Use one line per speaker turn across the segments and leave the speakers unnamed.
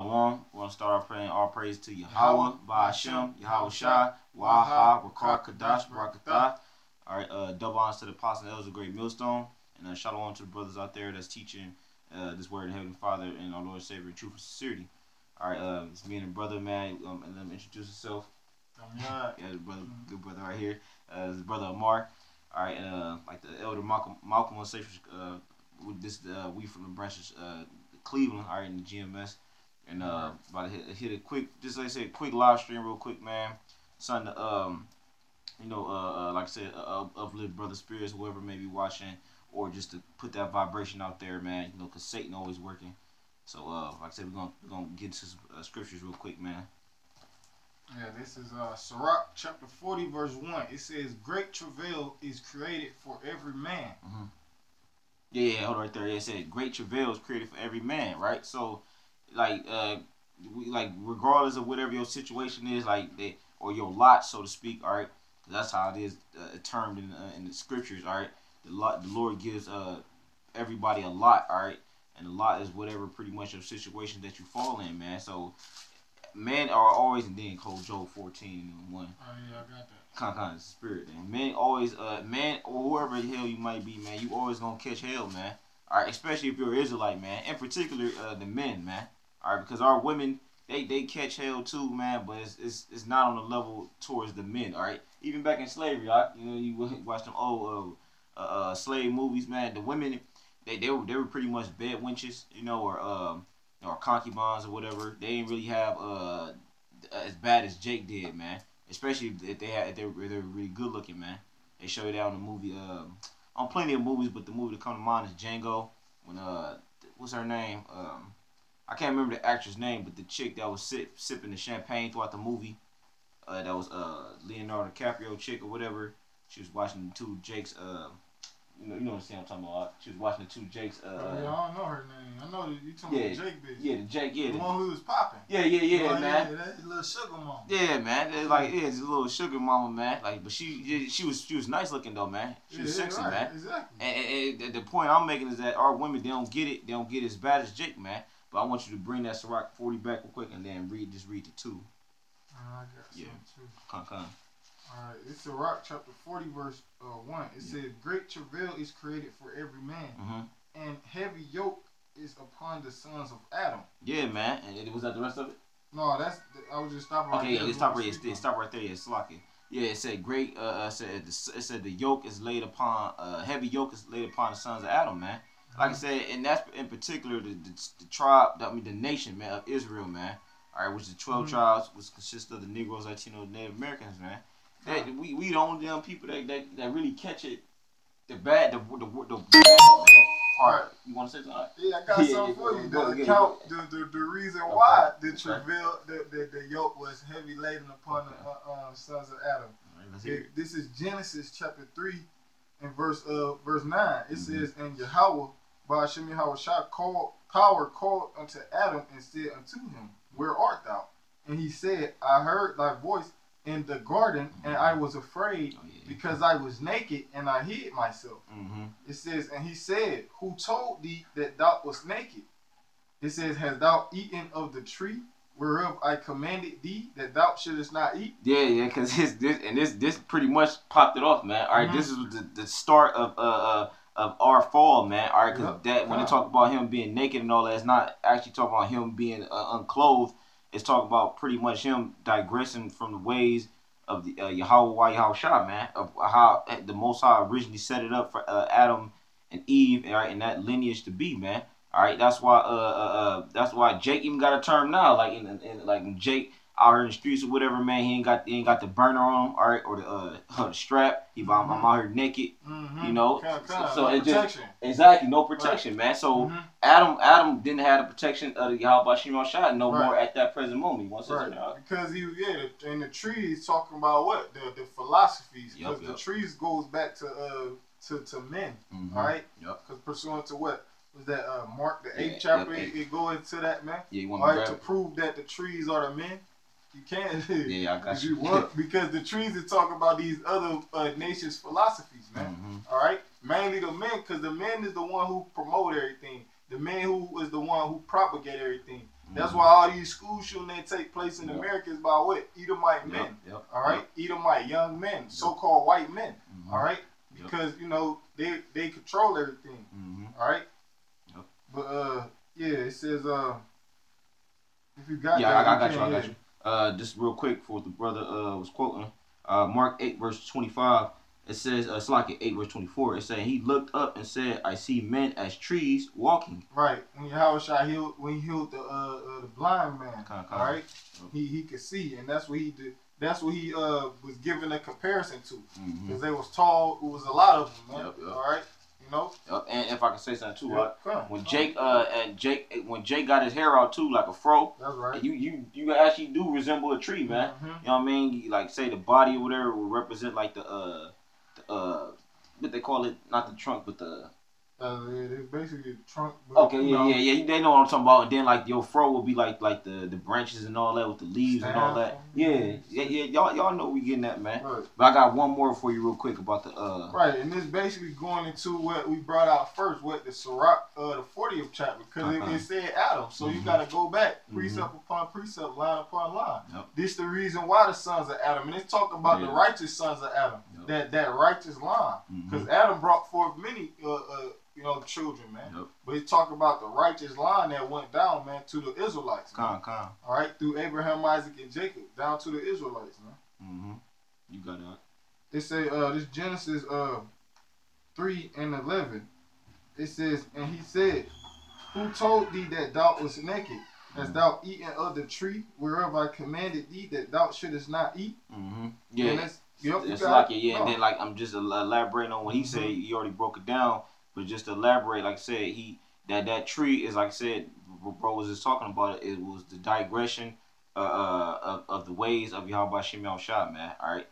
Shalom. We're going to start our praying all praise to Yahweh, Ba'ashem, Yahweh Shai, Waha, Rakar, Kadash, Barakatah. All right, double honors to the Apostle and Elders of Great Millstone. And shalom to the brothers out there that's teaching this word of Heavenly Father and our Lord and Savior in truth and sincerity. All right, it's me and a brother, man. And let him introduce himself. Yeah, the brother, good brother right here. His brother Amar. All right, like the elder Malcolm will say, with this, we from the branches, Cleveland, all right, in the GMS. And about to hit a quick, just like I said, quick live stream real quick, man. Something to, like I said, uplift brother spirits, whoever may be watching, or just to put that vibration out there, man. You know, because Satan always working. So, like I said, we're gonna get into some scriptures real quick, man.
Yeah, this is Sirach chapter 40, verse 1. It says, "Great travail is created for every man."
Mm-hmm. Yeah, hold on right there. It said, "Great travail is created for every man," right? So, like, regardless of whatever your situation is, or your lot, so to speak, all right. That's how it is termed in the scriptures, all right. The Lord gives everybody a lot, all right, and a lot is whatever pretty much your situation that you fall in, man. So, men are always, and then quote Job 14:1.
Oh yeah, I got that.
Kind of spirit, man. Men always, man, or whoever the hell you might be, man, you always gonna catch hell, man. All right, especially if you're an Israelite, man. In particular, the men, man. All right, because our women, they catch hell too, man. But it's not on the level towards the men. All right, even back in slavery, you watch them old slave movies, man. The women, they were pretty much bed wenches, or concubines or whatever. They didn't really have as bad as Jake did, man. Especially if they're really good looking, man. They show you that on the movie, on plenty of movies, but the movie that comes to mind is Django. When what's her name? I can't remember the actress name, but the chick that was sipping the champagne throughout the movie, that was Leonardo DiCaprio chick or whatever. She was watching the two Jakes. You know what I'm talking about. She was watching the two Jakes.
Yeah, I don't know her name. I know you talking about the Jake bitch.
Yeah, the Jake. Yeah,
the one who was popping.
Yeah, man.
Yeah, that's little sugar mama.
Yeah, man. It's a little sugar mama, man. But she was nice looking though, man. She was sexy,
right,
man.
Exactly.
And the point I'm making is that our women, they don't get it. They don't get as bad as Jake, man. But I want you to bring that Sirach 40 back real quick and then read the 2.
I got some too.
Come.
Alright, it's Sirach chapter 40, verse 1. It says, "Great travail is created for every man, and heavy yoke is upon the sons of Adam."
Yeah, man. And was that the rest of it?
No, I was just stopping.
Okay, yeah, stop right there. Yeah, Slaki. Yeah, it said great. It said the yoke is laid upon heavy yoke is laid upon the sons of Adam, man. Like I said, and that's in particular the tribe, the nation, man, of Israel, man. All right, which is 12 tribes, which consists of the Negroes, Latinos, Native Americans, man. We the only damn people that really catch it, the bad part. You want to say something?
Yeah, I got something for you. The reason why the travail, the yoke was heavy laden upon the sons of Adam. Right, this is Genesis chapter 3 and verse 9. It says, "And Yahweh, Ba'ashem Yahweh Shai, called unto Adam and said unto him, Where art thou? And he said, I heard thy voice in the garden, and I was afraid because I was naked, and I hid myself." It says, "And he said, Who told thee that thou wast naked?" It says, "Hast thou eaten of the tree whereof I commanded thee that thou shouldest not eat?"
Yeah, because this pretty much popped it off, man. All right, this is the start of our fall, man. All right, because when they talk about him being naked and all that, it's not actually talking about him being unclothed. It's talking about pretty much him digressing from the ways of the Yahweh Shai, man, of how the Most High originally set it up for Adam and Eve, all right, and that lineage to be, man. All right, that's why Jake even got a term now, like in Jake out here in the streets or whatever, man. He ain't got the burner on him, all right, or the strap. I'm out here naked, you know. So it just exactly no protection, man. So Adam didn't have the protection of the Yahweh Shai no more at that present moment. He wants to
because and the trees talking about what the philosophies, because the trees goes back to men, all right, because pursuant to what was that Mark the 8th chapter, it go into that, man. Yeah, you want all right, to prove that the trees are the men. You can't.
Yeah, I got you.
Because the trees are talking about these other nations' philosophies, man. All right, mainly the men, because the men is the one who promote everything. The man who is the one who propagate everything. That's why all these school shootings that take place in America is by what? Edomite men. All right? Edomite young men, so-called white men. All right? Because, you know, they control everything. All right? But, yeah, it says, if you got that,
I got you. Just real quick for what the brother was quoting. Mark 8, verse 25. It says, it's like 8 verse 24. It said, he looked up and said, I see men as trees walking.
Right. When Yahushua healed the blind man, all right, he could see, and that's what he did. That's what he was given a comparison to, because they was tall. It was a lot of them, man. All right, you know.
And if I can say something too, when Jake got his hair out too, like a fro.
That's right.
You actually do resemble a tree, man. You know what I mean? Like say the body or whatever will represent like the what they call it, not the trunk, but the
it's basically the trunk.
Okay, yeah. They know what I'm talking about. And then like your fro will be like the branches and all that with the leaves and all that. Yeah. Y'all know we getting that, man. Right. But I got one more for you real quick about the
Right, and this basically going into what we brought out first, what the Sirach, the 40th chapter, because it said Adam. So you got to go back precept upon precept, line upon line. This the reason why the sons of Adam, and it's talking about the righteous sons of Adam, that righteous line, because Adam brought forth many children, man. But he's talking about the righteous line that went down, man, to the Israelites. All right, through Abraham, Isaac, and Jacob, down to the Israelites, man.
You got that.
It say this Genesis 3:11. It says, and he said, who told thee that thou was naked? Hast thou eaten of the tree whereof I commanded thee that thou shouldest not eat?
Yeah.
And
it's like and then like I'm just elaborating on what he said. He already broke it down. But just to elaborate, like I said, that tree is, like I said, bro was just talking about it. It was the digression of the ways of Yahweh Shem Yahushua, man. All right,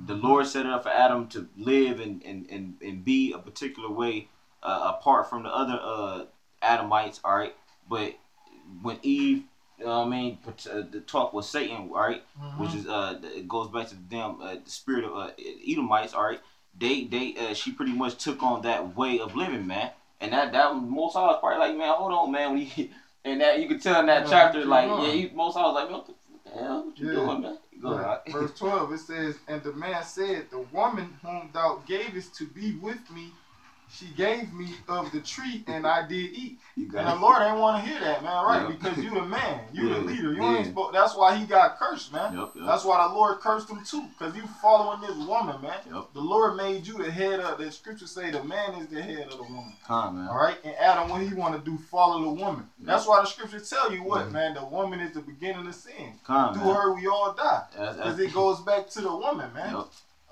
the Lord set it up for Adam to live and be a particular way apart from the other Adamites. All right, but when Eve, you know what I mean, the talk with Satan, all right, which is it goes back to them the spirit of Edomites, all right. She pretty much took on that way of living, man, and that Most High was probably like, man, hold on, man, and that you could tell in that chapter, like, Most High was like, man, what the hell, what you doing, man?
Verse 12, it says, and the man said, the woman whom thou gavest to be with me, she gave me of the tree, and I did eat. And the Lord ain't want to hear that, man, right? Because you the man, you the leader. You ain't supposed. That's why he got cursed, man. That's why the Lord cursed him too, because you following this woman, man. The Lord made you the head of. The scriptures say the man is the head of the woman.
Man.
All right, and Adam, what he want to do, follow the woman. That's why the scriptures tell you what, man. The woman is the beginning of sin. Through her, we all die, because it goes back to the woman, man.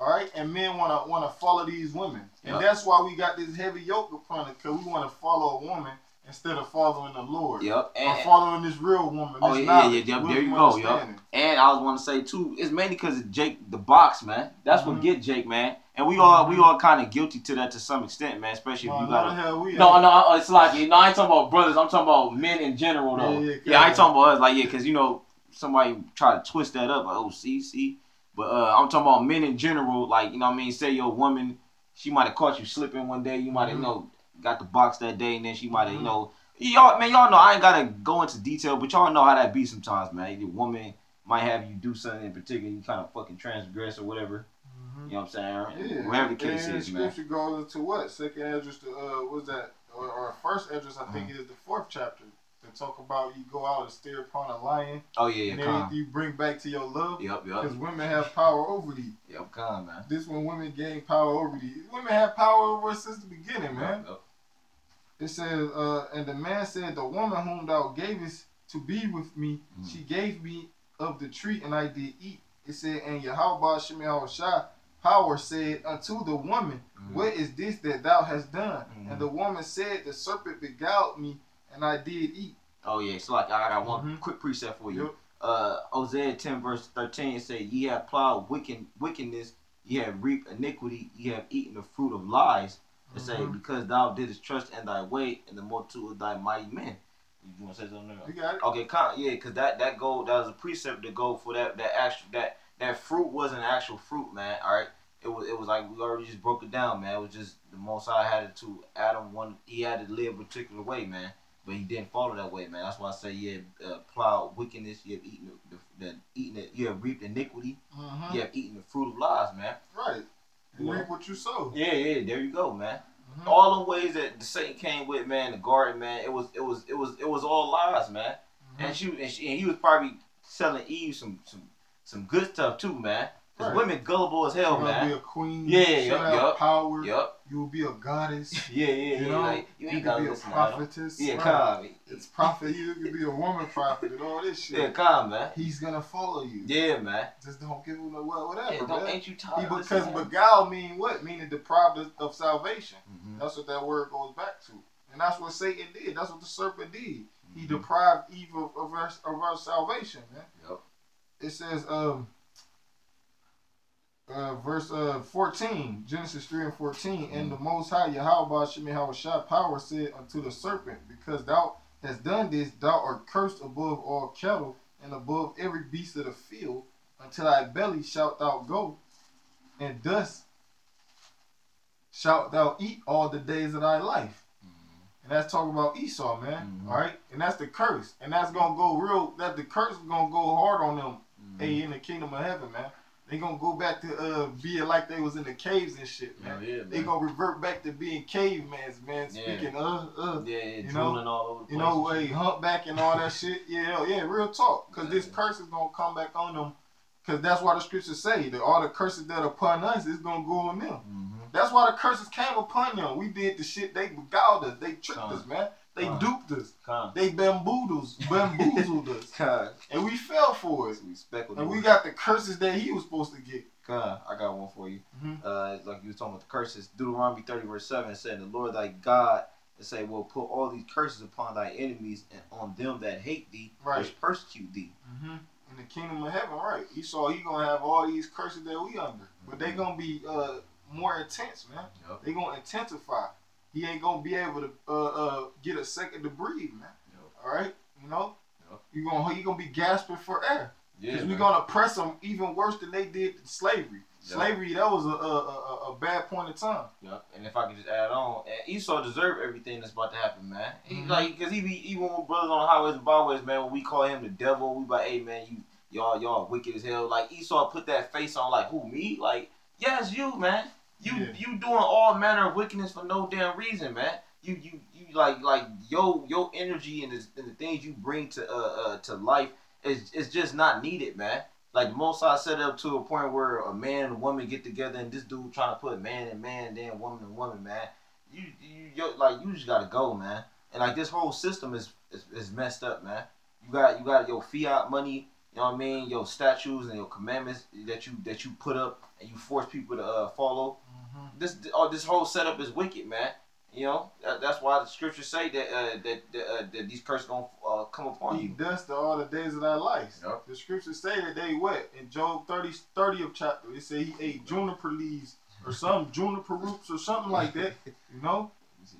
All right, and men wanna follow these women, and that's why we got this heavy yoke upon it, because we want to follow a woman instead of following the Lord.
And
or following this real woman.
There you go. And I was want to say too, it's mainly because of Jake the box, man. That's what get Jake, man. And we all kind of guilty to that to some extent, man. Especially if you got no. It's like I ain't talking about brothers. I'm talking about men in general, though. I ain't talking about us, like because somebody try to twist that up, like see. But I'm talking about men in general, like, you know what I mean? Say your woman, she might have caught you slipping one day. You might have, got the box that day, and then she might have, y'all know, I ain't got to go into detail, but y'all know how that be sometimes, man. Your woman might have you do something in particular, you kind of fucking transgress or whatever. You know what I'm saying?
Yeah.
Whatever the case is, man.
Scripture goes into what? Second Esdras, what's that? Or first Esdras, I think it is the 4th chapter. To talk about you go out and stare upon a lion. And then you bring back to your love. Because women have power over thee.
Man.
This when women gain power over thee. Women have power over us since the beginning, man. It says, and the man said, the woman whom thou gavest to be with me, she gave me of the tree, and I did eat. It said, and Yahweh Shem Yahushua power said unto the woman, what is this that thou hast done? And the woman said, the serpent beguiled me, and I did eat.
So like I got one quick precept for you. Hosea 10 verse 13 it says, ye have plowed wickedness, ye have reaped iniquity, ye have eaten the fruit of lies. It say, because thou didst trust in thy way, and the multitude of thy mighty men. You want to say something there?
You got it.
Okay, because that was a precept to go for that fruit wasn't actual fruit, man. All right. It was like we already just broke it down, man. It was just the Most High had it to Adam he had to live a particular way, man. but he didn't follow that way, man. That's why I say you have plowed wickedness, you have you have reaped iniquity, you have eaten the fruit of lies, man.
Right. You reap what you sow.
Yeah, there you go, man. All the ways that the Satan came with, man, the garden, man, it was all lies, man. And he was probably selling Eve some good stuff too, man. Cause women gullible as hell, man.
You'll be a queen.
Yeah,
have power.
Yep.
You will be a goddess.
You know? Like, you ain't gotta
be a prophetess.
Yeah, calm.
It's prophet. You could be a woman prophet and all this shit.
Yeah, calm, man.
He's gonna follow you.
Yeah, man.
Just don't give him whatever.
Yeah,
man.
Ain't you tired?
Because beguile mean what? Meaning deprived of salvation. That's what that word goes back to. And that's what Satan did. That's what the serpent did. He deprived Eve of our salvation, man.
Yep.
It says, verse 14, Genesis 3 and 14, and the Most High Yahweh Shemi Hawashah power said unto the serpent, because thou hast done this, thou art cursed above all cattle and above every beast of the field, until thy belly shalt thou go, and thus shalt thou eat all the days of thy life. And that's talking about Esau, man. All right, and that's the curse, and that's gonna go the curse is gonna go hard on them. In the kingdom of heaven, man. They gonna go back to being like they was in the caves and shit, man.
Yeah, man.
They gonna revert back to being cavemans, man. Speaking you know,
all over the
you know, humpback and all that shit. Yeah, real talk. Cause this curse is gonna come back on them. Cause that's why the scriptures say that all the curses that are upon us is gonna go on them. That's why the curses came upon them. We did the shit. They beguiled us. They tricked us, man. They duped us. They bamboozled us. And we fell for it. And we got the curses that he was supposed to get.
I got one for you. Like you were talking about the curses. Deuteronomy 30 verse 7 said, the Lord thy God say, will put all these curses upon thy enemies and on them that hate thee, which persecute thee.
In the kingdom of heaven, right. Esau, he gonna have all these curses that we under. But they gonna be more intense, man. They gonna intensify. He ain't gonna be able to get a second to breathe, man. All right, you know, you gonna be gasping for air. Because we're gonna press them even worse than they did slavery. Slavery, that was a bad point in time.
And if I could just add on, Esau deserved everything that's about to happen, man. He because he be even with brothers on the highways and byways, man. When we call him the devil, we like, hey man, y'all wicked as hell. Like Esau put that face on, like who me? Like yes, you man. You doing all manner of wickedness for no damn reason, man. You like your energy and the things you bring to life is just not needed, man. Like Most High set it up to a point where a man and a woman get together, and this dude trying to put man and man, then woman and woman, man. You just gotta go, man. And like this whole system is messed up, man. You got your fiat money, you know what I mean? Your statues and your commandments that you put up and you force people to follow. This whole setup is wicked, man. You know that's why the scriptures say that these curses gonna come upon you.
Dust all the days of thy life. The scriptures say that they what in Job 30th chapter. It say he ate juniper leaves or some juniper roots or something like that. You know,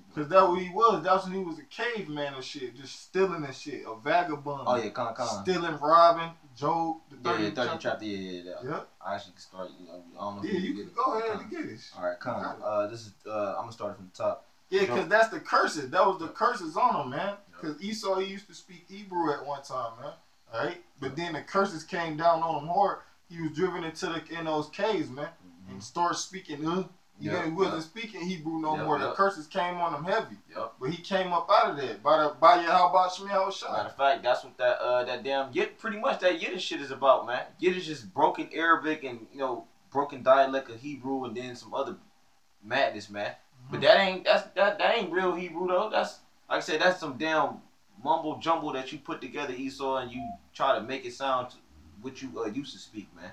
because that's what he was. That's when he was a caveman or shit, just stealing and shit, a vagabond.
Oh yeah,
stealing, robbing. Job, the
30th chapter. Yeah. I actually can start. I don't know.
Yeah, you can go ahead and get it.
All right, this is. I'm gonna start from the top.
Yeah, because that's the curses. That was the curses on him, man. Because Esau, he used to speak Hebrew at one time, man. All right, but then the curses came down on him hard. He was driven into in those caves, man, and started speaking. He wasn't speaking Hebrew no more. The curses came on him heavy. But he came up out of that by Yahweh Shemi Hawashah.
Matter of fact, that's what that damn pretty much that Yiddish shit is about, man. Yiddish is broken Arabic and broken dialect of Hebrew and then some other madness, man. But that ain't real Hebrew though. That's like I said, that's some damn mumble jumble that you put together, Esau, and you try to make it sound what you used to speak, man.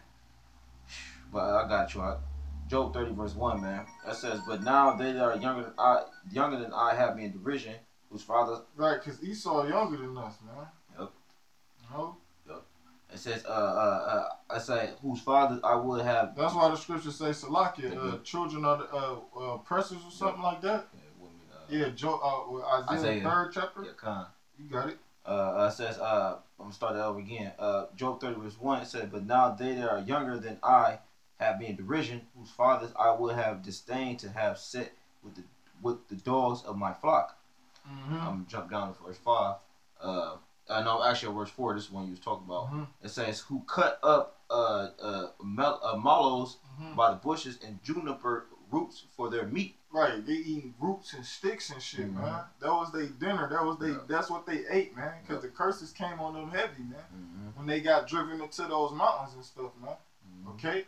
But I got you. Job 30 verse 1, man. That says, but now they that are younger than I have me in derision, whose father.
Right, because Esau younger than us, man.
Yep.
No.
Yep. It says, I say, whose father I would have.
That's why the scriptures say, Salakia, children are the oppressors or something like that. Yeah, Isaiah 3rd chapter.
Yeah,
you got it.
It says, I'm gonna start that over again. Job 30 verse 1. It said, but now they that are younger than I have me in derision, whose fathers I would have disdained to have set with the dogs of my flock. I'm gonna jump down to verse 5. No, actually, verse 4. This is one you was talking about. It says, "Who cut up mallows by the bushes and juniper roots for their meat."
Right, they eating roots and sticks and shit, man. That was their dinner. That's what they ate, man. Because the curses came on them heavy, man. When they got driven into those mountains and stuff, man. Okay.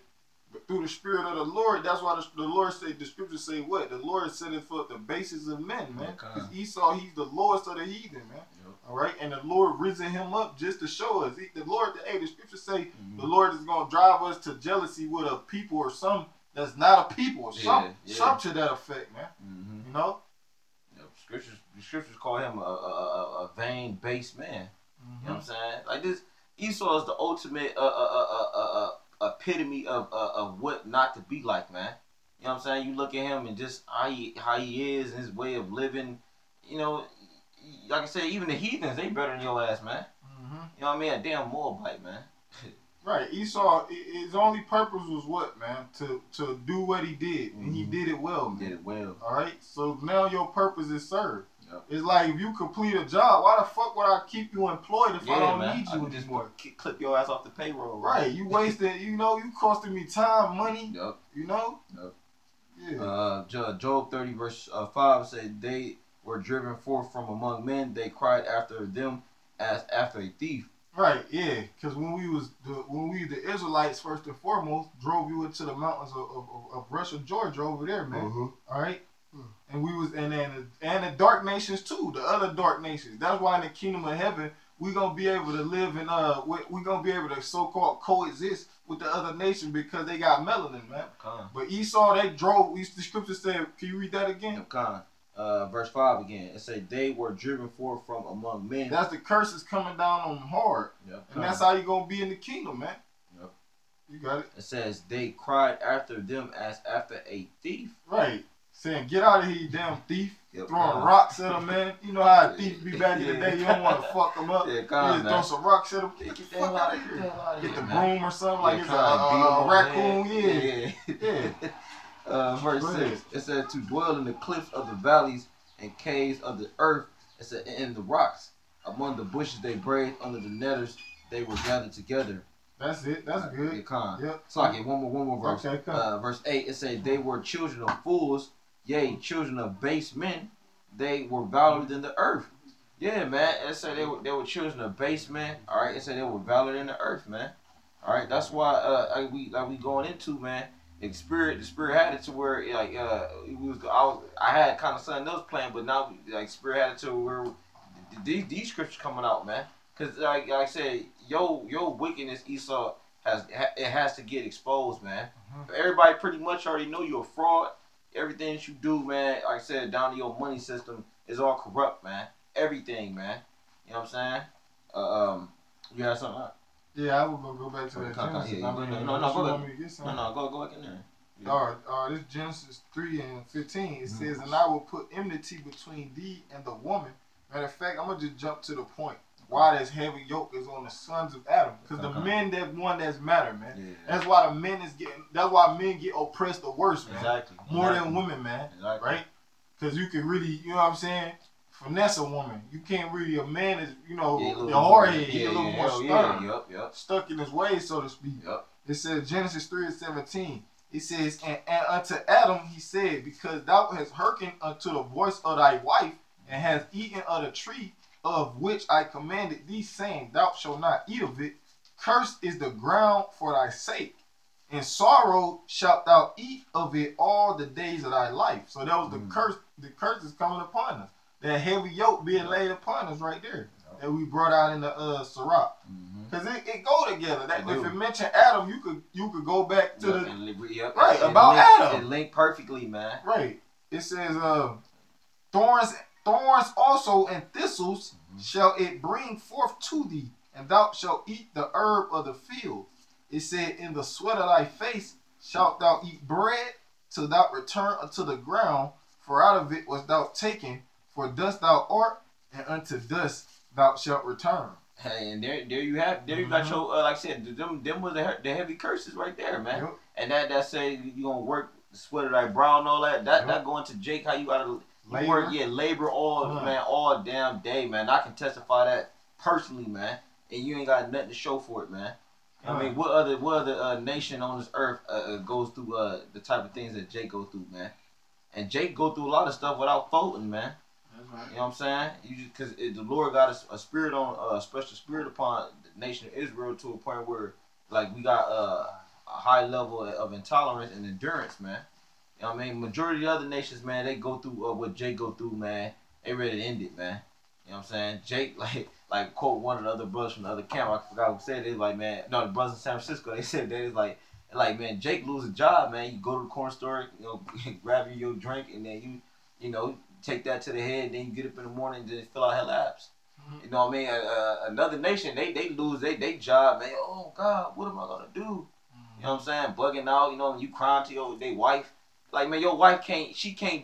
But through the Spirit of the Lord, that's why the Lord said, the scriptures say what? The Lord set it for the basis of men, man. Because Esau, he's the lowest of the heathen, man. All right? And the Lord risen him up just to show us. The Lord, the scriptures say the Lord is going to drive us to jealousy with a people or some that's not a people. Some to that effect, man. You know?
The scriptures call him a vain, base man. You know what I'm saying? Like this, Esau is the ultimate epitome of what not to be like, man. You know what I'm saying? You look at him and just how he is and his way of living. You know, like I said, even the heathens, they better than your ass, man. You know what I mean? A damn Moabite, man.
Right. Esau, his only purpose was what, man? To do what he did. And he did it well, man.
Did it well.
All right? So now your purpose is served. It's like if you complete a job, why the fuck would I keep you employed if I don't need you anymore?
Just clip your ass off the payroll.
Right. You wasted, you costing me time, money. You know? Yeah.
Job 30 verse 5 said, "They were driven forth from among men. They cried after them as after a thief."
Right, yeah, because when we the Israelites first and foremost drove you into the mountains of Russia, Georgia over there, man. All right, and we was and the dark nations too, the other dark nations. That's why in the kingdom of heaven we gonna be able to live in we gonna be able to so-called coexist with the other nation because they got melanin, man. But Esau, they drove. The scripture said, can you read that again?
Verse 5 again. It said they were driven forth from among men.
That's the curses coming down on them hard. And that's how you gonna be in the kingdom, man. You got it.
It says they cried after them as after a thief.
Right. Saying, get out of here, you damn thief. Throwing rocks at them, man. You know how a thief be back in the day. You don't want to fuck them up. You just throw some rocks at them. Get the fuck out of here. Get the broom or something like it's a raccoon.
Verse 6, it said to dwell in the cliffs of the valleys and caves of the earth. It said in the rocks, among the bushes they braved, under the netters they were gathered together.
That's it. That's good.
So I get one more verse.
Okay,
verse 8, it said they were children of fools, yea, children of base men. They were valored in the earth. Yeah, man. It said they were children of base men. All right. It said they were valored in the earth, man. All right. That's why we going into, man. The spirit had it to where I had kind of something else planned, but now spirit had it to where these scriptures coming out, man. Cause like I said, your wickedness, Esau, has to get exposed, man. Everybody pretty much already know you're a fraud. Everything that you do, man, like I said, down to your money system is all corrupt, man. Everything, man. You know what I'm saying? You have something?
Yeah, I was gonna go back to that Genesis.
Go back in there.
All right, this Genesis 3:15. It says, "And I will put enmity between thee and the woman." Matter of fact, I'm gonna just jump to the point. Why this heavy yoke is on the sons of Adam? Because the men that's matter, man. That's why the men that's why men get oppressed the worst, man. More than women, man. Right? Because you can really, you know what I'm saying? Finesse a woman. You can't really. A man is, the hard head. He a little more stern, stuck in his ways, so to speak. It says Genesis 3:17. It says, and unto Adam he said, because thou hast hearkened unto the voice of thy wife, and hast eaten of the tree of which I commanded thee, saying, thou shalt not eat of it. Cursed is the ground for thy sake, and sorrow shalt thou eat of it all the days of thy life. So that was the curse. The curse is coming upon us. That heavy yoke being laid upon us right there that we brought out in the Sirach. Because it go together. That if it mentioned Adam, you could go back to the about Adam.
It linked perfectly, man.
Right. It says thorns also and thistles shall it bring forth to thee, and thou shalt eat the herb of the field. It said, in the sweat of thy face shalt thou eat bread till thou return unto the ground, for out of it wast thou taken. For dust thou art, and unto dust thou shalt return.
Hey, and there you got your like I said, them was the heavy curses right there, man. And that say you gonna work the sweat of thy brow and all that. That going to Jake, how you gotta labor all man, all damn day, man. I can testify that personally, man. And you ain't got nothing to show for it, man. I mean, what other nation on this earth goes through the type of things that Jake goes through, man? And Jake go through a lot of stuff without faulting, man.
That's right.
You know what I'm saying? You just because the Lord got a spirit on a special spirit upon the nation of Israel to a point where like we got a high level of intolerance and endurance, man. You know what I mean? Majority of the other nations, man, they go through what Jake go through, man. They ready to end it, man. You know what I'm saying? Jake, like quote one of the other brothers from the other camp. I forgot who said it. Like, man, no, the brothers in San Francisco. They said that it's like, man, Jake lose a job, man. You go to the corner store, you know, grab your drink, and then you know, take that to the head. And then you get up in the morning and just fill out hell apps. Mm-hmm. You know what I mean? Another nation, they lose they job, man. Oh God, what am I gonna do? Mm-hmm. You know what I'm saying? Bugging out. You know, you crying to their wife. Like, man, your wife can't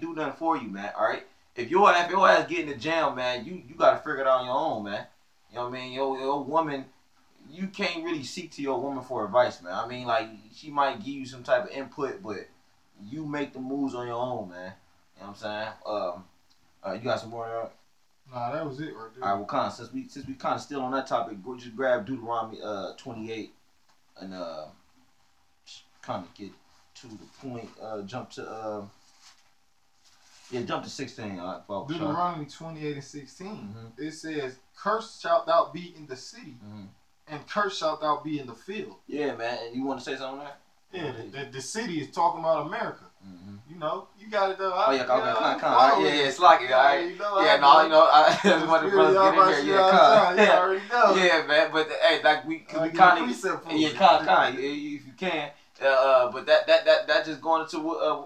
do nothing for you, man. All right. If your ass get in the jam, man, you gotta figure it out on your own, man. You know what I mean? Your woman, you can't really seek to your woman for advice, man. I mean, like, she might give you some type of input, but you make the moves on your own, man. You know what I'm saying? You got some more?
Nah, that was it right there.
All right, well, since we kind of still on that topic, just grab Deuteronomy 28 and kind of get to the point. Jump to 16.
Deuteronomy 28 and 16. Mm-hmm. It says, "Cursed shalt thou be in the city, and cursed shalt thou be in the field."
Yeah, man. And you want to say something on that?
Yeah, the city is talking about America. Mm-hmm. You know, you got it though.
It's like it, all right. You know, I want the brothers get in here.
You already know.
Yeah, man. But hey, like we kind of, if you can. But that just going into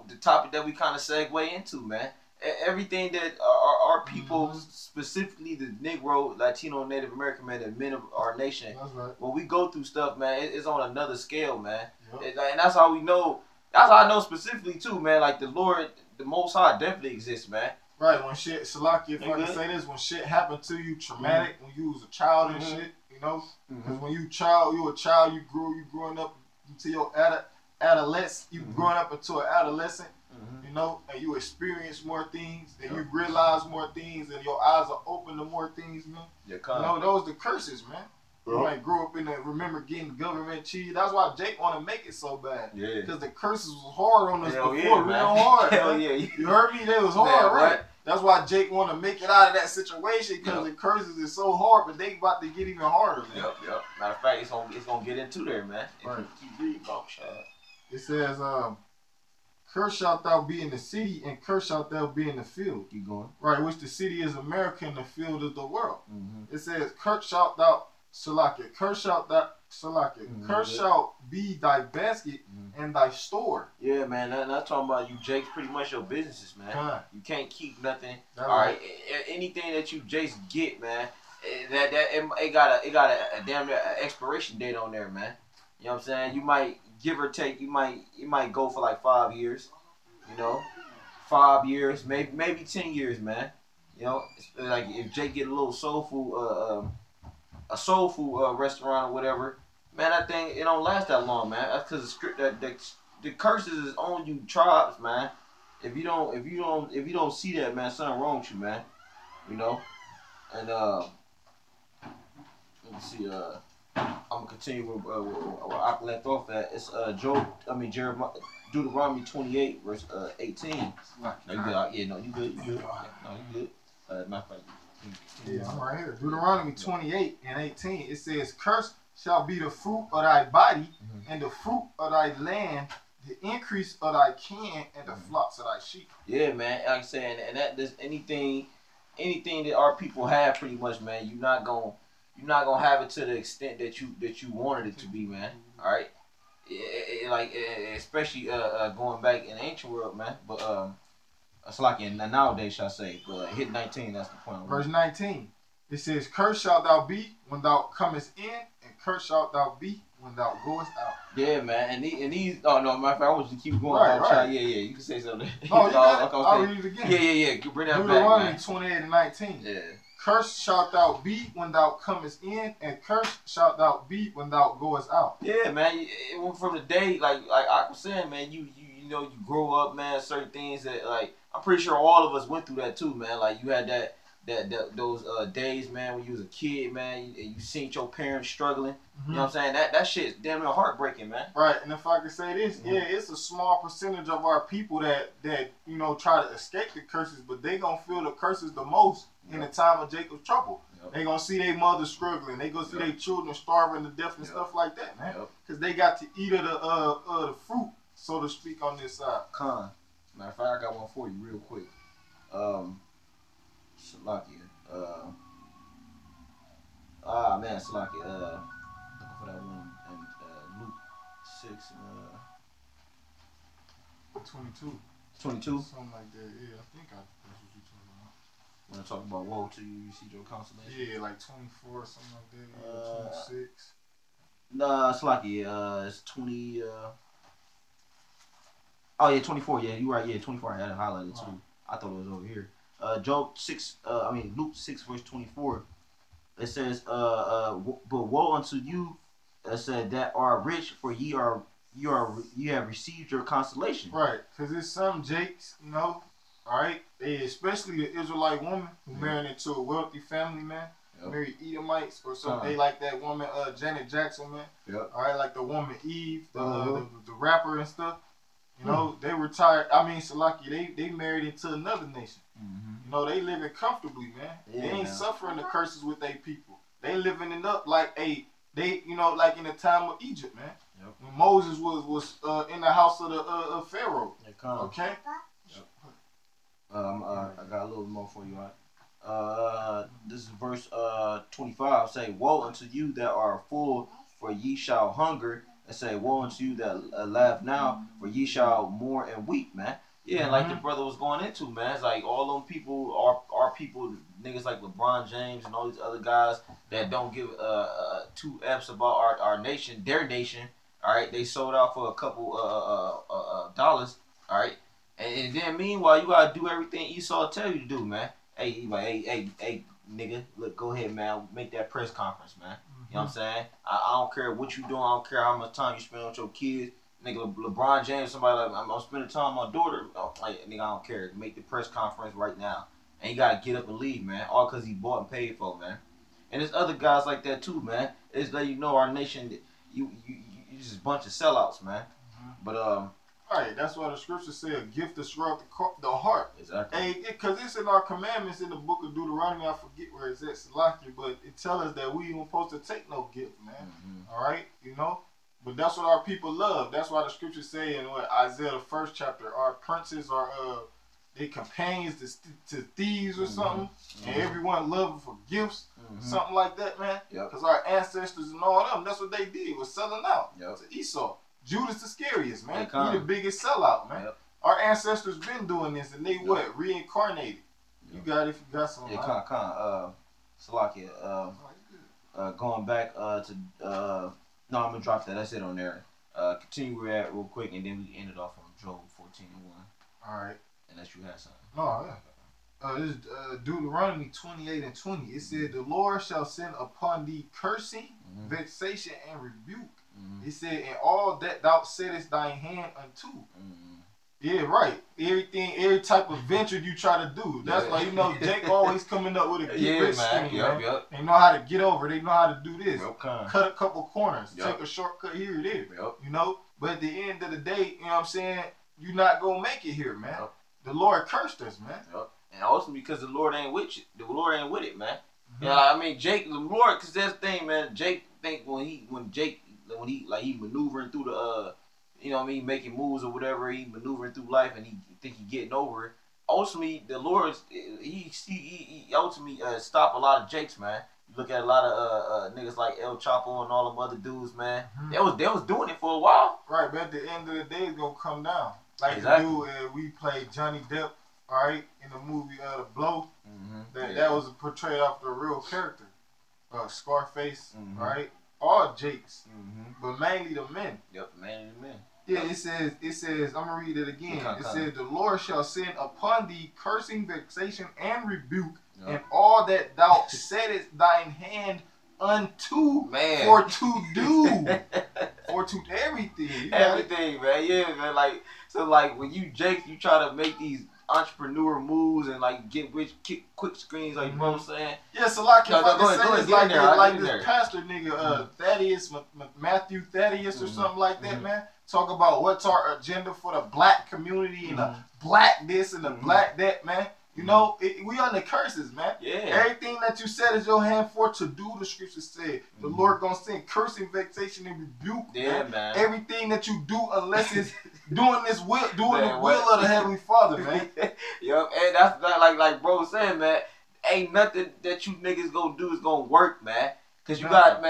the topic that we kind of segue into, man. Everything that our people, specifically the Negro, Latino, Native American man, the men of our nation,
right.
When we go through stuff, man, it's on another scale, man. Yep. And that's how we know. That's how I know specifically too, man. Like the Lord, the Most High, definitely exists, man.
Right. When shit, Salaki, if I can say this, when shit happened to you, traumatic, when you was a child and shit, you know, because when you a child, you growing up until your adolescence, you growing up into an adolescent. You know, and you experience more things, and you realize more things, and your eyes are open to more things, man. You know, those the curses, man. You might grow up remember getting government cheese. That's why Jake want to make it so bad. Yeah. Because the curses was hard on us before, real hard.
Hell yeah.
You heard me? They was hard, right? That's why Jake want to make it out of that situation, because the curses is so hard, but they about to get even harder, man.
Yep. Matter of fact, it's gonna get into there, man.
Right.
Keep reading,
it says, "Cursed shalt thou be in the city, and cursed shalt thou be in the field."
Keep going.
Right, which the city is America, and the field is the world. Mm-hmm. It says, "Cursed shalt thou, Salakia, cursed shalt thou, Salakia, cursed shalt be thy basket and thy store."
Yeah, man. Not talking about you, Jake. Pretty much your businesses, man. You can't keep nothing.
That's
all right. Anything that you Jace get, man, it got a damn near expiration date on there, man. You know what I'm saying? You might give or take. You might go for like 5 years. You know, 5 years, maybe 10 years, man. You know, like if Jake get a little soul food, a soul food restaurant or whatever, man, that thing it don't last that long, man. That's because the curses is on you tribes, man. If you don't see that, man, something wrong with you, man. You know, and let me see. I'm gonna continue where I left off at. It's Jeremiah, Deuteronomy 28 verse 18. No, you good? Yeah, no, you good. No, you good. Matter of fact.
Yeah, I'm right here. Deuteronomy 28 and 18. It says, "Cursed shall be the fruit of thy body, and the fruit of thy land, the increase of thy kin, and the flocks of thy sheep."
Yeah, man. Like I said, and that there's anything that our people have, pretty much, man. You're not gonna have it to the extent that you wanted it to be, man. All right. Especially going back in the ancient world, man. But it's like in nowadays, shall I say? But hit 19. That's the point.
Verse 19. It says, "Cursed shalt thou be when thou comest in, and cursed shalt thou be when thou goest out."
Yeah, man. And these. Oh no, matter of fact, I want you to keep going.
Right.
Yeah. You can say something.
Oh, you got it? I'll read it again.
Yeah. Bring that
Deuteronomy
back,
28 and 19.
Yeah.
Cursed shalt thou be when thou comest in, and cursed shalt thou be when thou goest out.
Yeah, man. It went from the day, like I was saying, man. You know, you grow up, man. Certain things that, like, I'm pretty sure all of us went through that too, man. Like, you had those days, man, when you was a kid, man. You seen your parents struggling. You know what I'm saying? That shit's damn near heartbreaking, man.
Right. And if I could say this, yeah, it's a small percentage of our people that you know try to escape the curses, but they gonna feel the curses the most in the time of Jacob's trouble. They gonna see their mother struggling. They gonna see their children starving to death and stuff like that, man. Because they got to eat of the fruit, so to speak, on this side.
Matter of fact, I got one for you real quick. Salakia. Salakia. Looking for that one in Luke 6
22.
22?
Something like that, yeah. I think that's what you're talking about.
When I talk about woe to you, you see your consolation?
Yeah, like 24 or something like that. 26.
Nah, Salakia. It's 20. Oh, yeah, 24. Yeah, you right. Yeah, 24. I had it highlighted too. I thought it was over here. Luke 6 verse 24. It says, but woe unto you, said that are rich, for you have received your consolation.
Right, because there's some Jakes, you know, all right, especially the Israelite woman who married into a wealthy family, man. Married Edomites or something. They like that woman, Janet Jackson, man. All right, like the woman Eve, the rapper and stuff. You know, they retired. I mean, Salaki, they married into another nation. You know, they living comfortably, man. They ain't suffering the curses with their people. They living it up like like in the time of Egypt, man. When Moses was in the house of the Pharaoh. Okay.
I got a little more for you, right? This is verse 25. Say, woe unto you that are full, for ye shall hunger. And say, woe unto you that laugh now, for ye shall mourn and weep, man. Yeah, like the brother was going into, man. It's like all them people are people, niggas like LeBron James and all these other guys that don't give two F's about our nation, their nation. All right, they sold out for a couple dollars. All right, and then meanwhile you gotta do everything Esau tell you to do, man. Hey, nigga, look, go ahead, man. Make that press conference, man. You know what I'm saying? I don't care what you doing. I don't care how much time you spend with your kids. Nigga, LeBron James, somebody like, I'm spending time with my daughter. Like, nigga, I don't care. Make the press conference right now. And you gotta get up and leave, man. All because he bought and paid for, man. And there's other guys like that too, man. It's like, you know, our nation, you just a bunch of sellouts, man. But
right, that's why the scriptures say a gift to disrupt the heart.
Exactly.
Hey, because it's in our commandments in the book of Deuteronomy. I forget where it's at, Salakia, but it tells us that we ain't supposed to take no gift, man. All right, you know. But that's what our people love. That's why the scriptures say in Isaiah the 1st chapter, our princes are they companions to thieves or something, and everyone love for gifts, something like that, man. Because our ancestors and all them, that's what they did, was selling out to Esau. Judas the scariest, man. He the biggest sellout, man. Our ancestors been doing this, and they reincarnated. You got it if you got something.
Yeah, Salakia. Going back to no, I'm gonna drop that. That's it on there. Continue where at real quick, and then we end it off on Job 14:1.
All right.
Unless you had something.
No, yeah. This is Deuteronomy 28:20. It said, "The Lord shall send upon thee cursing, vexation, and rebuke." It said, "And all that thou settest thine hand unto." Yeah, right. Every type of venture you try to do. That's why, you know, Jake always coming up with a get-rich scheme, man. They know how to get over. They know how to do this. Cut a couple corners. Take a shortcut here or there. You know? But at the end of the day, you know what I'm saying, you're not going to make it here, man. The Lord cursed us, man.
And also because the Lord ain't with you. The Lord ain't with it, man. You know, I mean, Jake, the Lord, because that's the thing, man. Jake think when he maneuvering through the you know what I mean, making moves or whatever, he maneuvering through life and he think he getting over it. Ultimately, the Lord, he ultimately stop a lot of Jakes, man. You look at a lot of niggas like El Chapo and all them other dudes, man. They was doing it for a while.
Right, but at the end of the day, it's gonna come down. Like the dude we played Johnny Depp, all right, in the movie The Blow. That was portrayed after a real character, Scarface, all right. All Jakes, but mainly the men.
Mainly the men.
Yeah, it says, I'm going to read it again. It says, "The Lord shall send upon thee cursing, vexation, and rebuke, and all that thou settest thine hand unto
man
for to do. For to everything.
Everything, man. Yeah, man. Like, so like when you Jake, you try to make these entrepreneur moves and like get rich quick screens, like you know what I'm saying?
Yeah, so like if I can say this, like this
there.
pastor nigga, Thaddeus, Matthew Thaddeus or something like that, man. Talk about what's our agenda for the black community and the black this and the black that, man. You know, we under curses, man.
Yeah.
Everything that you set is your hand for to do, the scripture said. The Lord gonna send cursing, vexation, and rebuke.
Yeah, man.
Everything that you do, unless it's doing the will of the Heavenly Father, man.
Yup, and that's like bro saying, man. Ain't nothing that you niggas gonna do is gonna work, man. Cause you got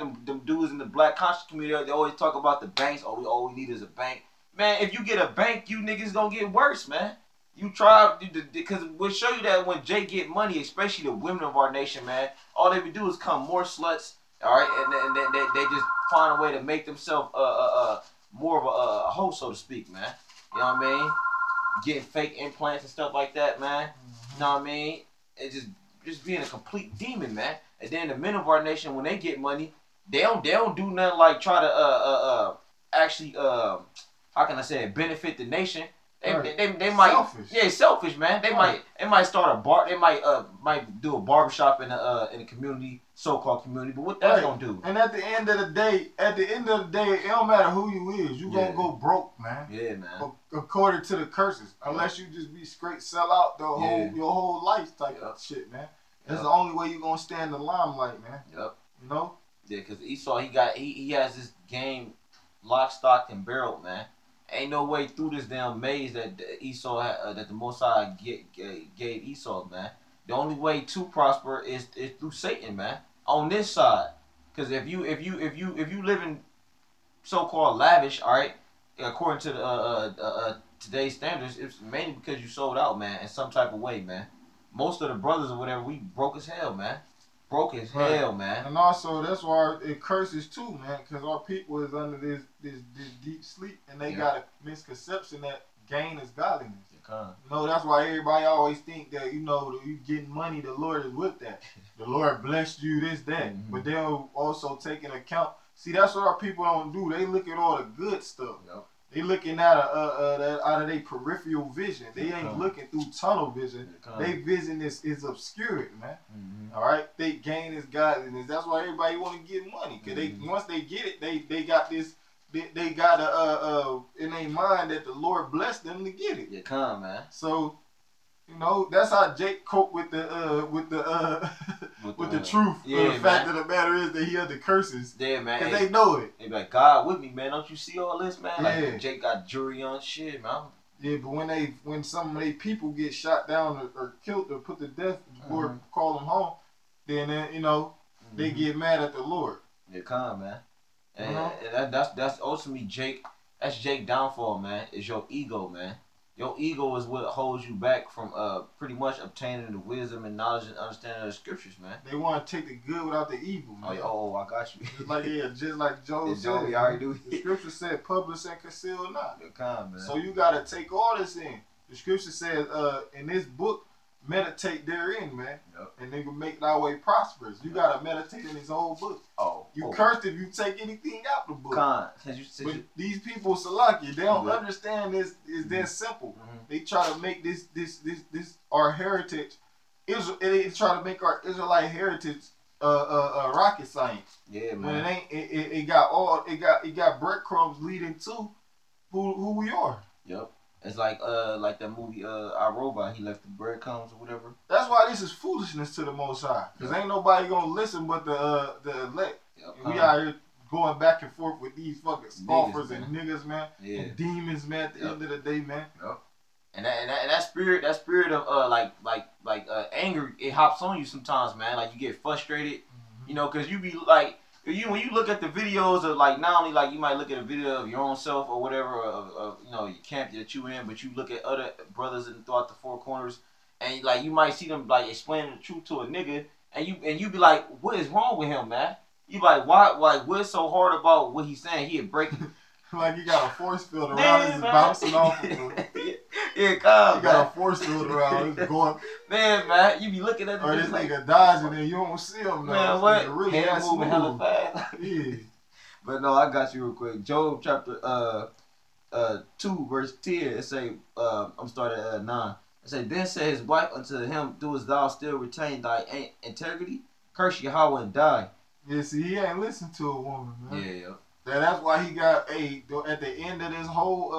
them dudes in the black conscious community. They always talk about the banks. All we need is a bank, man. If you get a bank, you niggas gonna get worse, man. You try, because we'll show you that when Jay get money, especially the women of our nation, man, all they would do is come more sluts, all right, and they just find a way to make themselves more of a hoe, so to speak, man. You know what I mean? Getting fake implants and stuff like that, man. You know what I mean? It's just being a complete demon, man. And then the men of our nation, when they get money, they don't do nothing like try to actually how can I say it, benefit the nation. They might selfish. Selfish, man. They might start a bar. They might do a barbershop in a community, so-called community. But what that's gonna do?
And at the end of the day, it don't matter who you is. You gonna go broke, man.
Yeah, man.
According to the curses, unless you just be straight sell out your whole life type of shit, man. That's the only way you gonna stand the limelight, man.
Yep.
You know?
Yeah, cause Esau he has this game lock, stock, and barrel, man. Ain't no way through this damn maze that Esau that the Most High gave Esau, man. The only way to prosper is through Satan, man. On this side, because if you living so-called lavish, all right, according to the today's standards, it's mainly because you sold out, man, in some type of way, man. Most of the brothers or whatever, we broke as hell, man. Broke as hell, man.
And also, that's why it curses too, man, because our people is under this deep sleep, and they got a misconception that gain is godliness. You know, that's why everybody always think that, you know, you getting money, the Lord is with that. The Lord blessed you, this, that. But they'll also take into account. See, that's what our people don't do. They look at all the good stuff. Yep. They looking at out of their peripheral vision. They ain't looking through tunnel vision. Their vision is obscured, man. All right, they gain is godliness. That's why everybody want to get money. Cause they once they get it, they got this. They got in their mind that the Lord blessed them to get it.
Man.
So, you know, that's how Jake coped with the truth. Yeah, the fact of the matter is that he had the curses.
Yeah, man.
Cause they know it.
They be like, God with me, man. Don't you see all this, man?
Yeah.
Like Jake got jury on shit, man.
Yeah, but when some of their people get shot down or killed or put to death, the Lord call them home. Then you know they get mad at the Lord.
Man. And that's ultimately Jake. That's Jake downfall, man. Is your ego, man. Your ego is what holds you back from pretty much obtaining the wisdom and knowledge and understanding of the scriptures, man.
They want to take the good without the evil, man.
Oh, I got you.
just like Job said.
We already do.
The scripture said, "Publish and conceal not."
Man.
So you gotta take all this in. The scripture says, in this book, meditate therein, man. Yep. And they can make thy way prosperous. You gotta meditate in his whole book. You cursed if you take anything out the book. But these people, Salaki, they don't understand this is that simple. They try to make this our heritage. They try to make our Israelite heritage rocket science.
Yeah, man.
When it ain't, it got breadcrumbs leading to who we are.
Yep. It's like that movie I, Robot. He left the breadcrumbs or whatever.
That's why this is foolishness to the Most High. Because ain't nobody gonna listen but the elect. Yep. We out here going back and forth with these fucking scoffers and niggas, man. Yeah. And demons, man. At the end of the day, man.
Yep. And that spirit of anger, it hops on you sometimes, man. Like you get frustrated, you know, because you be like. When you look at the videos of like not only like you might look at a video of your own self or whatever of you know your camp that you in, but you look at other brothers throughout the four corners, and like you might see them like explaining the truth to a nigga, and you be like, what is wrong with him, man? You be like, why? Like what's so hard about what he's saying? He breaking.
Like you got a force field around him, bouncing off of him.
Yeah, calm,
you got a force field around. It's going.
Man, you be looking at the
or this nigga dodging and you don't see him.
Man, what? Really head moving hella fast.
Yeah.
But no, I got you real quick. Job chapter 2 verse 10. It say I'm starting at 9. It say, then said his wife unto him, doest thou still retain thy integrity? Curse Yahweh and die.
Yeah, see, he ain't listened to a woman, man.
Yeah.
That's why he got at the end of this whole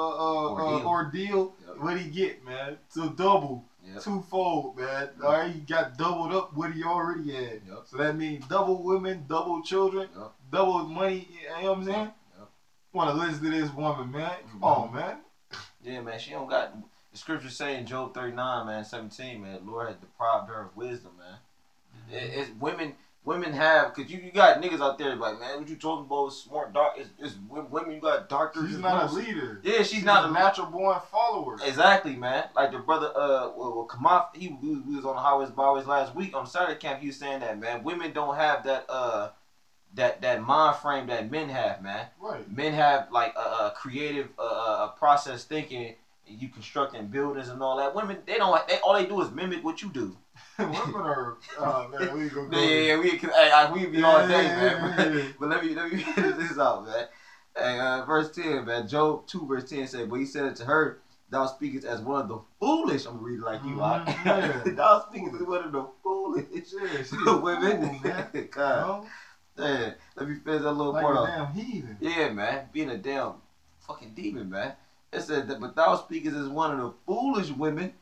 ordeal.
Yep.
What he get, man? So double, twofold, man. All right, he got doubled up what he already had.
Yep.
So that means double women, double children, double money. You know what I'm saying? Want to listen to this woman, man? Come on, man.
Yeah, man. She don't got the scriptures say in Job 39, man, 17, man. The Lord has deprived her of wisdom, man. It's women have, cause you got niggas out there like, man, what you talking about? Smart, dark. It's women. You got darker.
She's not a leader.
Yeah, she's not
a natural born follower.
Exactly, man. Like the brother, Kamath, we was on the highways byways last week on Saturday camp. He was saying that, man, women don't have that that mind frame that men have, man.
Right.
Men have like a creative process thinking. You constructing buildings and all that. Women, they don't. All they do is mimic what you do.
Women are, man, we go.
We be all day, man. Yeah. But let me finish this out, man. Hey, verse 10, man. Job 2, verse 10 said, but he said it to her, thou speakest as one of the foolish. I'm gonna read it like you are. Thou speakest as one of the foolish women. God. Man, let me finish that little
like
part
a
off.
Damn heathen.
Yeah, man. Being a damn fucking demon, man. It said that, but thou speakest as one of the foolish women,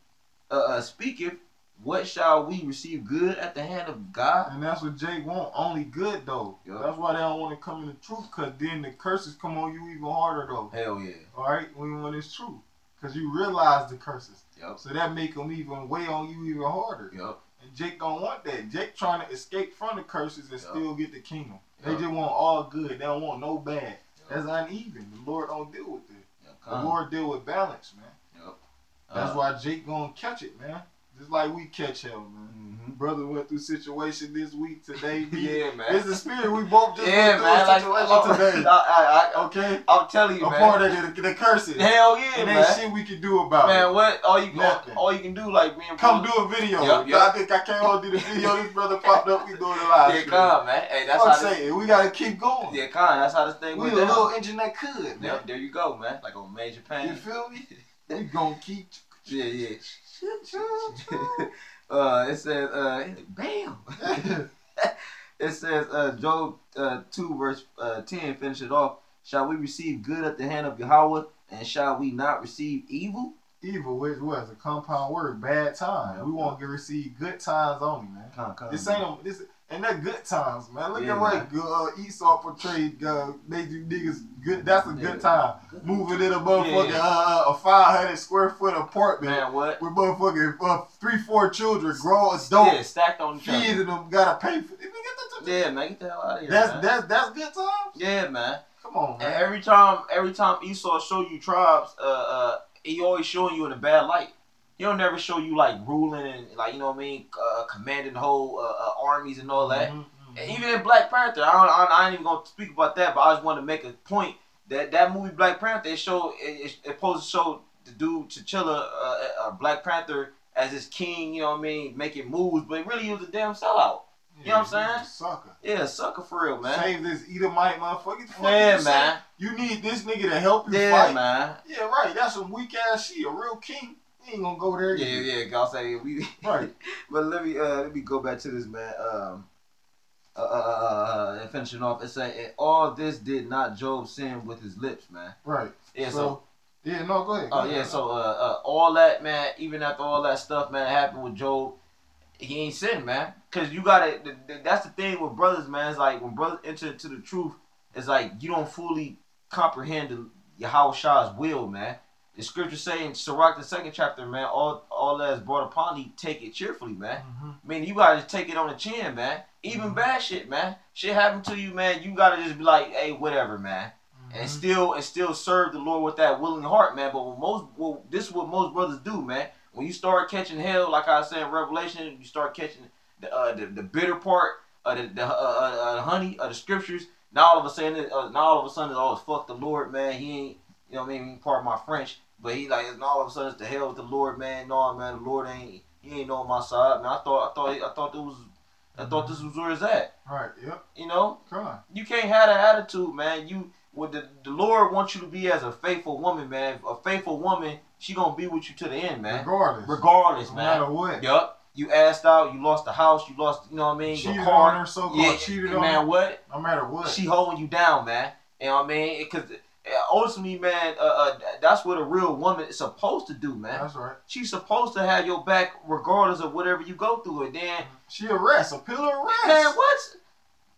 speaketh, what shall we receive good at the hand of God?
And that's what Jake want, only good though.
Yep.
That's why they don't want to come in the truth, because then the curses come on you even harder though.
Hell yeah.
Alright, when it's true. Because you realize the curses.
Yep.
So that make them even weigh on you even harder.
Yep.
And Jake don't want that. Jake trying to escape from the curses and still get the kingdom. They just want all good. They don't want no bad. That's uneven. The Lord don't deal with it. The Lord deal with balance, man.
Yep.
That's why Jake gonna catch it, man. Just like we catch hell, man.
Mm-hmm.
Brother went through situation this week, today.
Yeah, man.
It's the spirit we both just went through a situation today. Okay?
I'm telling you,
a
man.
Part of the curses.
Hell yeah,
and
man.
ain't shit we can do about it.
Man, what? All you can do, like, man.
Come do a video.
Yep.
I think I can't hold do the video. This brother popped up. We doing it live.
Yeah, come, man. Hey, that's
how this... We gotta keep going.
Yeah, come. That's how this thing went down.
We a little engine that could, man.
Yep, there you go, man. Like on Major Pain.
You feel me? We gonna keep...
Yeah. It says, bam. It says, Job 2 verse 10, finish it off. Shall we receive good at the hand of Yahweh, and shall we not receive evil?
Evil, which was a compound word, bad time. We want to receive good times only, man. This ain't that good times, man. Look at what Esau portrayed. Made you niggas good. That's a good time. Moving in a motherfucking a 500 square foot apartment.
Man, what?
With motherfucking 3-4 children, grown adults.
Yeah, stacked on each other.
Feeding them, gotta pay for.
Yeah, man, get the hell out of here.
That's good times.
Yeah, man.
Come on, man.
And every time Esau show you tribes, he always showing you in a bad light. He don't never show you like ruling and like, you know what I mean, commanding whole armies and all that. And even in Black Panther, I ain't even gonna speak about that, but I just want to make a point that movie Black Panther, it supposed to show the dude T'Challa, Black Panther as his king, you know what I mean, making moves, but really he was a damn sellout. You know what I'm saying?
Sucker.
Yeah, sucker for real, man.
Save this Edomite motherfucker.
Yeah, man.
You need this nigga to help you fight.
Yeah, man.
Yeah, right. That's some weak ass shit. A real king. He ain't gonna go there.
Yeah. God say we.
Right.
But let me go back to this, man. Finishing off, it say, all this did not Job sin with his lips, man.
Right.
Yeah.
Yeah. No. Go ahead.
Oh yeah. So all that, man. Even after all that stuff, man, happened with Job. He ain't sin, man. Cause you gotta. That's the thing with brothers, man. It's like when brothers enter into the truth, it's like you don't fully comprehend the Yahweh Shah's will, man. The scripture saying, Sirach the 2nd chapter, man. All that is brought upon thee, take it cheerfully, man. I mean, you gotta just take it on the chin, man. Even bad shit, man. Shit happen to you, man. You gotta just be like, hey, whatever, man. And still serve the Lord with that willing heart, man. But this is what most brothers do, man. When you start catching hell, like I said in Revelation, you start catching the bitter part of the honey of the scriptures. Now all of a sudden, oh, fuck the Lord, man. He ain't, you know what I mean? Part of my French. But he like, and all of a sudden, it's the hell with the Lord, man. No, man, the Lord he ain't on my side, man. I thought this was where it's at.
Right. Yep.
You know,
come on.
You can't have that attitude, man. The Lord wants you to be as a faithful woman, man. A faithful woman, she gonna be with you to the end, man. Regardless, man.
No matter what.
Yup. You asked out, you lost the house, you lost, you know what I mean?
Cheated on her, so-called cheated on her.
Man, what?
No matter what.
She holding you down, man. You know what I mean? Because ultimately, man, that's what a real woman is supposed to do, man.
That's right.
She's supposed to have your back regardless of whatever you go through. And then
she a pillar of rest.
Man, what?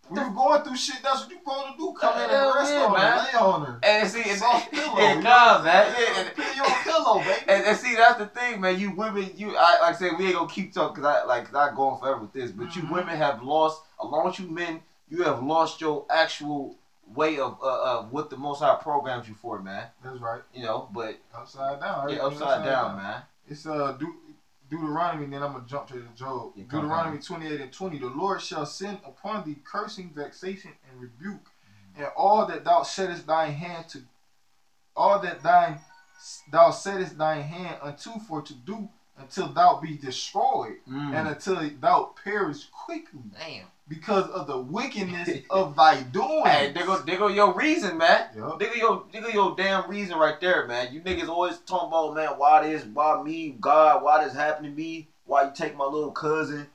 When you going through shit, that's what you supposed to do. Come in and rest on her, lay on her.
And see,
soft pillow.
It comes, man.
Yeah, and put your pillow, baby.
And see, that's the thing, man. You women, like I said, we ain't gonna keep talking because I go on forever with this. But you women have lost, along with you men, you have lost your actual way of what the Most High programs you for, man.
That's right.
You know, but
upside down.
Yeah, upside down, man.
It's Deuteronomy, and then I'm going to jump to the Job. Deuteronomy 28:20. The Lord shall send upon thee cursing, vexation, and rebuke, and all that thou settest thine hand to, thou settest thine hand unto for to do, until thou be destroyed, and until thou perish quickly.
Damn.
Because of the wickedness of thy doing.
Hey, there go your reason, man.
Yep.
There go your damn reason right there, man. You niggas always talking about, man, why me, God, why this happened to me? Why you take my little cousin?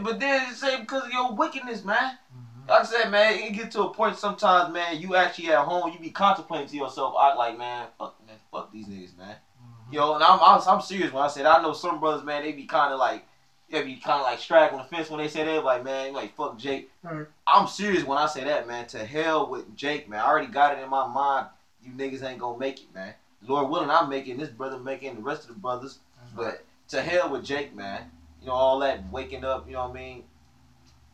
But then you say because of your wickedness, man. Like I said, man, it get to a point sometimes, man, you actually at home, you be contemplating to yourself, I like, man, fuck these niggas, man. You know, and I'm serious when I said, I know some brothers, man, they be kind of like straggling the fence when they say that, like, man, like, fuck Jake. I'm serious when I say that, man. To hell with Jake, man. I already got it in my mind. You niggas ain't gonna make it, man. Lord willing, I'm making this brother making the rest of the brothers. But to hell with Jake, man. You know, all that waking up, you know what I mean?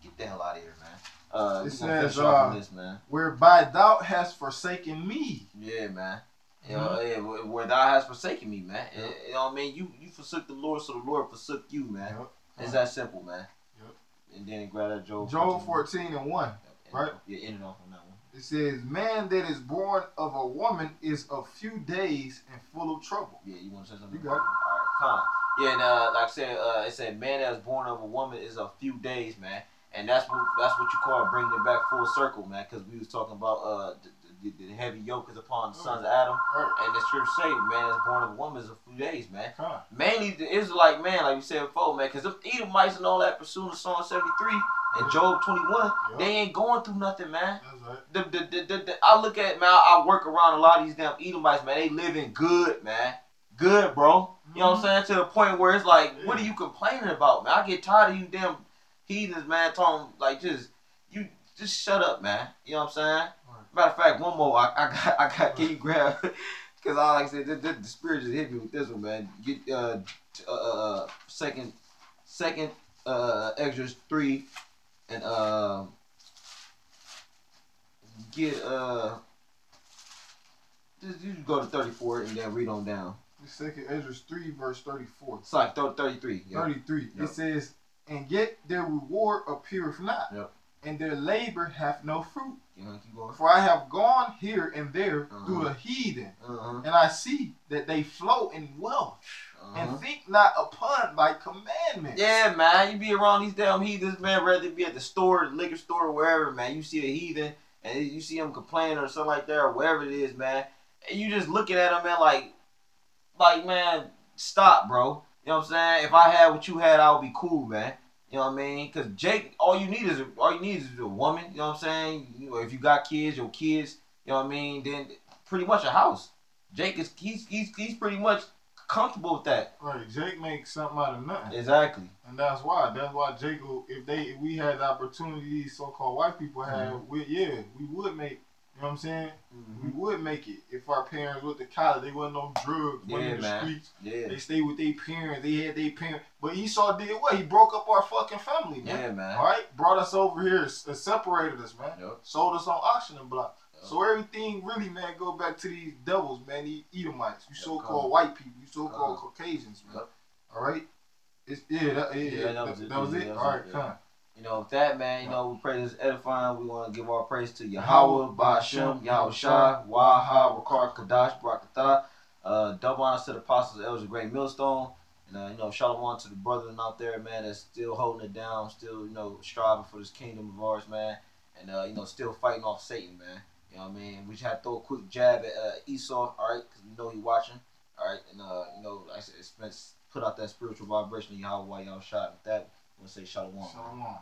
Get the hell out of here, man.
It says, this, man. Whereby thou hast forsaken me.
Yeah, man. You know, where thou hast forsaken me, man. You know what I mean? You forsook the Lord, so the Lord forsook you, man. It's that simple, man. And then grab that Job
14:1. Right?
Yeah, ending off on that one.
It says, man that is born of a woman is a few days and full of trouble.
Yeah, you want to say something?
You got it.
All right, yeah, and like I said, it said, man that is born of a woman is a few days, man. And that's what you call bringing it back full circle, man. Because we was talking about the heavy yoke is upon the sons of Adam. And the scripture say, man that's born of a woman is a few days, man. Mainly the Israelite man, like we said before, man. Because them Edomites and all that pursuing Psalm 73 and Job 21, they ain't going through nothing, man.
That's right.
I look at, man, I work around a lot of these damn Edomites, man. They living good, man. Good, bro. You know what I'm saying? To the point where it's like, what are you complaining about, man? I get tired of you damn heathens, man, talking like just shut up, man. You know what I'm saying? Matter of fact, one more. I got. Can you grab? Because like I said, the spirit just hit me with this one, man. Get second Exodus 3, and get just go to 34 and then read on down.
The second Exodus 3 verse 34.
It's like 33. Yep.
33. Yep. It says, and yet their reward appeareth not.
Yep.
And their labor hath no fruit.
Keep going.
For I have gone here and there through the heathen, and I see that they flow in wealth, and think not upon thy commandments.
Yeah, man, you be around these damn heathens, man, rather be at the store, the liquor store, wherever, man. You see a heathen, and you see them complaining or something like that, or whatever it is, man. And you just looking at them, man, like, man, stop, bro. You know what I'm saying? If I had what you had, I would be cool, man. You know what I mean? Because Jake, all you need is a woman. You know what I'm saying? You know, if you got kids, your kids. You know what I mean? Then pretty much a house. Jake is he's pretty much comfortable with that.
Right. Jake makes something out of nothing.
Exactly.
And that's why Jake, if we had the opportunity so-called white people have, we would make. You know what I'm saying? We would make it if our parents went to college. They wasn't no drugs, wasn't in the streets.
Yeah.
They stayed with their parents. They had their parents. But Esau did what? He broke up our fucking family, man.
Yeah, man.
All right? Brought us over here, separated us, man.
Yep.
Sold us on auction block. Yep. So everything really, man, go back to these devils, man. These Edomites. You so-called white people. You so-called Caucasians, man.
Yep.
All right? That was it? All right, come.
You know, with that, man, you know, we pray this edifying. We want to give our praise to Yahweh, Ba'ashem, Yahweh Shai, Waha, Rakar, Kadash, Barakatah.
Double honors to the apostles, elders of Great Millstone. And, you know, shalom to the brethren out there, man, that's still holding it down, still, you know, striving for this kingdom of ours, man. And, you know, still fighting off Satan, man. You know what I mean? We just had to throw a quick jab at Esau, all right, because we know he watching, all right? And, you know, like I said, put out that spiritual vibration in Yahweh while y'all shot with that. I'm going to say shalom.
Shalom.